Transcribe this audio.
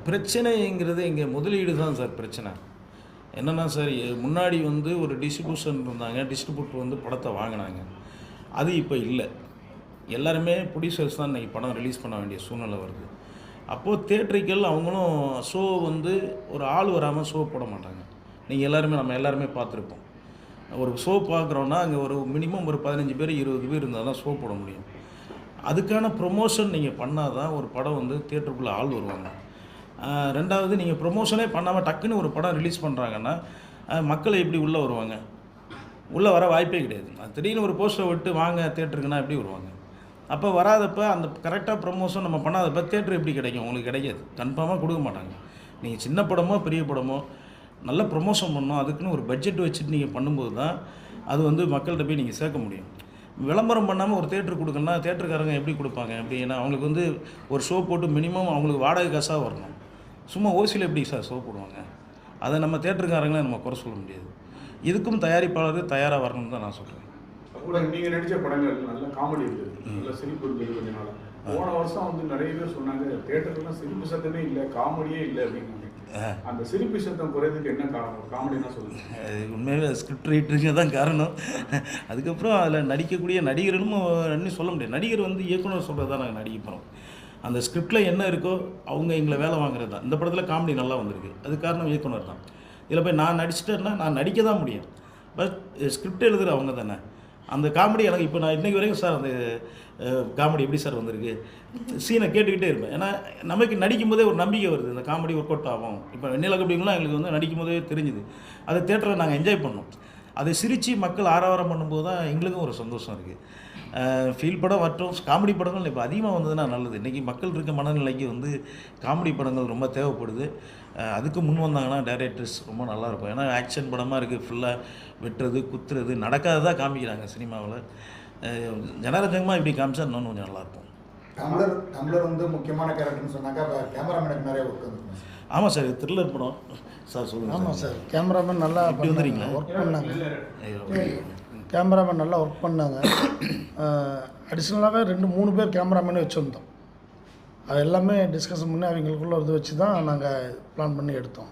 பிரச்சனைங்கிறது இங்கே முதலீடு தான் சார் பிரச்சனை. என்னென்னா சார், முன்னாடி வந்து ஒரு டிஸ்ட்ரிபியூஷன் இருந்தாங்க. டிஸ்ட்ரிபியூட்டர் வந்து படத்தை வாங்கினாங்க. அது இப்போ இல்லை. எல்லாருமே ப்ரொடியூசர்ஸ் தான் இன்றைக்கி படம் ரிலீஸ் பண்ண வேண்டிய சூழ்நிலை வருது. அப்போது தியேட்டர்கள் அவங்களும் ஷோ வந்து ஒரு ஆள் வராமல் ஷோ போட மாட்டாங்க. நம்ம எல்லாருமே பார்த்துருப்போம். ஒரு ஷோ பார்க்குறோன்னா அங்கே ஒரு மினிமம் ஒரு 15 பேர் 20 பேர் இருந்தால் தான் ஷோ போட முடியும். அதுக்கான ப்ரொமோஷன் நீங்கள் பண்ணால் தான் ஒரு படம் வந்து தியேட்டருக்குள்ளே ஆள் வருவாங்க. ரெண்டாவது, நீங்கள் ப்ரொமோஷனே பண்ணாமல் டக்குன்னு ஒரு படம் ரிலீஸ் பண்ணுறாங்கன்னா மக்கள் எப்படி உள்ளே வருவாங்க? உள்ளே வர வாய்ப்பே கிடையாது. திடீர்னு ஒரு போஸ்டரை விட்டு வாங்க தியேட்டருக்குன்னா எப்படி வருவாங்க? அப்போ வராதப்போ அந்த கரெக்டாக ப்ரொமோஷன் நம்ம பண்ணாதப்போ தியேட்டர் எப்படி கிடைக்கும்? உங்களுக்கு கிடைக்காது. கன்ஃபார்மாக கொடுக்க மாட்டாங்க. நீங்கள் சின்ன படமோ பெரிய படமோ நல்ல ப்ரொமோஷன் பண்ணணும். அதுக்குன்னு ஒரு பட்ஜெட் வச்சுட்டு நீங்கள் பண்ணும்போது தான் அது வந்து மக்கள்கிட்ட போய் நீங்கள் சேர்க்க முடியும். விளம்பரம் பண்ணாமல் ஒரு தியேட்டர் கொடுக்கணும்னா தியேட்டருக்காரங்க எப்படி கொடுப்பாங்க? ஏன்னா அவங்களுக்கு வந்து ஒரு ஷோ போட்டு மினிமம் அவங்களுக்கு வாடகை காசாக வரணும். சும்மா ஓசியில் எப்படி சார் ஷோ போடுவாங்க? அதை நம்ம தியேட்டருக்காரங்களே நம்ம குறை சொல்ல முடியாது. இதுக்கும் தயாரிப்பாளர் தயாராக வரணும்னு தான் நான் சொல்கிறேன். கூட நீங்கள் நடித்த படங்கள் நல்ல காமெடி இருந்தது, நல்ல சிரிப்பு இருந்தது. கொஞ்ச நாள் போன வருஷம் வந்து நிறைய பேர் சொன்னாங்க தியேட்டர்லாம் சிரிப்பு சத்தமே இல்லை, காமெடியே இல்லை அப்படின்னு. அந்த சிரிப்பு சத்தம் குறையதுக்கு என்ன காரணம்? காமெடினா சொல்லுங்கள். உண்மையாகவே ஸ்கிரிப்ட் ரைட்டருங்க தான் காரணம். அதுக்கப்புறம் அதில் நடிக்கக்கூடிய நடிகர்களும் இன்னும் சொல்ல முடியாது. நடிகர் வந்து இயக்குனர் சொல்கிறது தான் நாங்கள் நடிக்க போகிறோம். அந்த ஸ்கிரிப்டில் என்ன இருக்கோ அவங்க எங்களை வேலை வாங்குறது தான். இந்த படத்தில் காமெடி நல்லா வந்திருக்கு, அது காரணம் இயக்குனர் தான். இதில் போய் நான் நடிச்சிட்டேன்னா நான் நடிக்க தான் முடியும். பட் ஸ்கிரிப்ட் எழுதுகிற அவங்க தானே. அந்த காமெடி எனக்கு இப்போ நான் இன்றைக்கி வரைக்கும் சார் அந்த காமெடி எப்படி சார் வந்திருக்கு சீனை கேட்டுக்கிட்டே இருப்பேன். ஏன்னா நமக்கு நடிக்கும் போதே ஒரு நம்பிக்கை வருது, இந்த காமெடி ஒர்க் அவுட் ஆகும். இப்போ வெண்ணிலா அப்படிங்கலாம் எங்களுக்கு வந்து நடிக்கும் போதே தெரிஞ்சுது. அதை தேட்டரில் நாங்கள் என்ஜாய் பண்ணோம். அதை சிரித்து மக்கள் ஆரவாரம் பண்ணும்போது தான் எங்களுக்கும் ஒரு சந்தோஷம் இருக்குது. ஃபீல் படம் மற்றும் காமெடி படங்கள் இப்போ அதிகமாக வந்ததுன்னா நல்லது. இன்றைக்கி மக்கள் இருக்க மனநிலைக்கு வந்து காமெடி படங்கள் ரொம்ப தேவைப்படுது. அதுக்கு முன் வந்தாங்கன்னா டைரக்டர்ஸ் ரொம்ப நல்லாயிருக்கும். ஏன்னா ஆக்ஷன் படமாக இருக்குது, ஃபுல்லாக வெட்டுறது குத்துறது நடக்காததாக காமிக்கிறாங்க சினிமாவில். ஜனரஞ்சகமாக இப்படி காமிச்சா இன்னொன்று கொஞ்சம் நல்லாயிருக்கும். தமிழர் வந்து முக்கியமான கேரக்டர்னு சொன்னாக்கா இப்போ கேமராமேனுக்கு நிறைய ஒர்க் வந்து. ஆமாம் சார், இது த்ரில்லர் படம் சார். சொல்லுங்கள். ஆமாம் சார், கேமராமேன் நல்லா வந்துடுறீங்களா? ஒர்க் பண்ணாங்க. கேமராமேன் நல்லா ஒர்க் பண்ணாங்க. அடிஷ்னலாகவே 2-3 பேர் கேமராமேனே வச்சுருந்தோம். அது எல்லாமே டிஸ்கஷன் பண்ணி அவங்களுக்குள்ள இது வச்சு தான் நாங்கள் பிளான் பண்ணி எடுத்தோம்.